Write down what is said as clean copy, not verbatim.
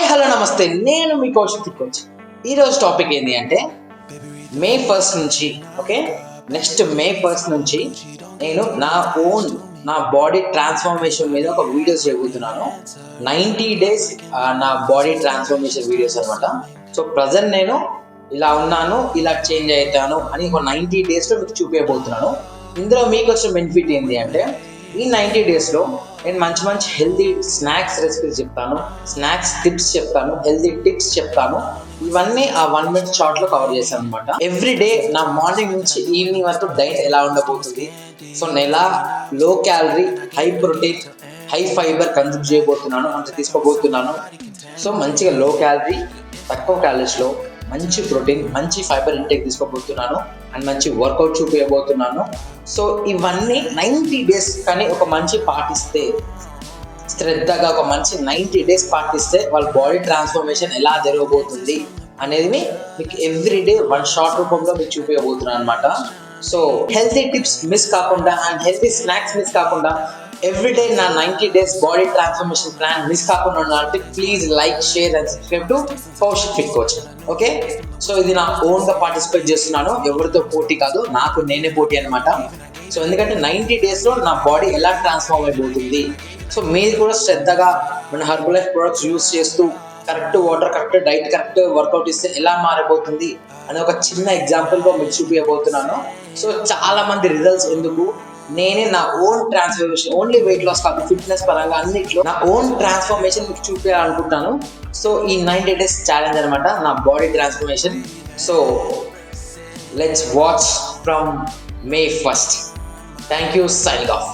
Hello నమస్తే, నేను మీ Kaushik coach. ఈరోజు టాపిక్ ఏంటి అంటే మే 1 నుంచి నెక్స్ట్ మే 1 నుంచి నేను నా బాడీ ట్రాన్స్ఫర్మేషన్ మీద ఒక వీడియోస్ చేయబోతున్నాను. 90 days నా బాడీ ట్రాన్స్ఫర్మేషన్ వీడియోస్ అనమాట. సో ప్రజెంట్ నేను ఇలా ఉన్నాను, ఇలా చేంజ్ అవుతాను అని ఒక 90 daysలో మీకు చూపించబోతున్నాను. ఇందులో మీకు వచ్చిన బెనిఫిట్ ఏంటి అంటే ఈ 90 daysలో నేను మంచి మంచి హెల్తీ స్నాక్స్ రెసిపీస్ చెప్తాను, స్నాక్స్ టిప్స్ చెప్తాను, హెల్తీ టిప్స్ చెప్తాను. ఇవన్నీ ఆ 1 minute షార్ట్లో కవర్ చేశాను అనమాట. ఎవ్రీ డే నా మార్నింగ్ నుంచి ఈవినింగ్ వరకు డైట్ ఎలా ఉండబోతుంది, సో నేను ఎలా low calorie, high protein, high fibre consume చేయబోతున్నాను, అంటే తీసుకోబోతున్నాను. సో మంచిగా లో క్యాలరీ, తక్కువ క్యాలరీస్లో మంచి ప్రోటీన్, మంచి ఫైబర్ ఇంటేక్ తీసుకోబోతున్నాను అండ్ మంచి వర్కౌట్ చూపించబోతున్నాను. సో ఇవన్నీ 90 days కానీ ఒక మంచి పాటిస్తే, శ్రద్ధగా ఒక మంచి 90 days పాటిస్తే వాళ్ళ బాడీ ట్రాన్స్ఫర్మేషన్ ఎలా జరగబోతుంది అనేది మీకు ఎవ్రీడే 1 షార్ట్ రూపంలో మీకు చూపించబోతున్నాను అనమాట. సో హెల్తీ టిప్స్ మిస్ కాకుండా అండ్ హెల్తీ స్నాక్స్ మిస్ కాకుండా ఎవ్రీడే నా 90 days body transformation plan miss కాకుండా ఉండాలంటే please like, share and subscribe to Kaushik fit coach. Okay, so ఇది నా ఓన్గా పార్టిసిపేట్ చేస్తున్నాను, ఎవరితో పోటీ కాదు, నాకు నేనే పోటీ అనమాట. సో ఎందుకంటే 90 daysలో నా బాడీ ఎలా ట్రాన్స్ఫార్మ్ అయిపోతుంది, సో మీరు కూడా శ్రద్ధగా మన హెర్బలైఫ్ ప్రొడక్ట్స్ యూస్ చేస్తూ correct water, correct diet, correct workout ఇస్తే ఎలా మారిపోతుంది అని ఒక చిన్న ఎగ్జాంపుల్గా మీకు చూపించబోతున్నాను. సో చాలా మంది రిజల్ట్స్ ఎందుకు, నేనే నా own transformation, only weight loss కాదు, ఫిట్నెస్ పరంగా అన్నిట్లో నా ఓన్ ట్రాన్స్ఫర్మేషన్ మీకు చూపించాలనుకుంటాను. సో ఈ 90 days ఛాలెంజ్ అనమాట నా body transformation. So let's watch from May 1. Thank you, signing off.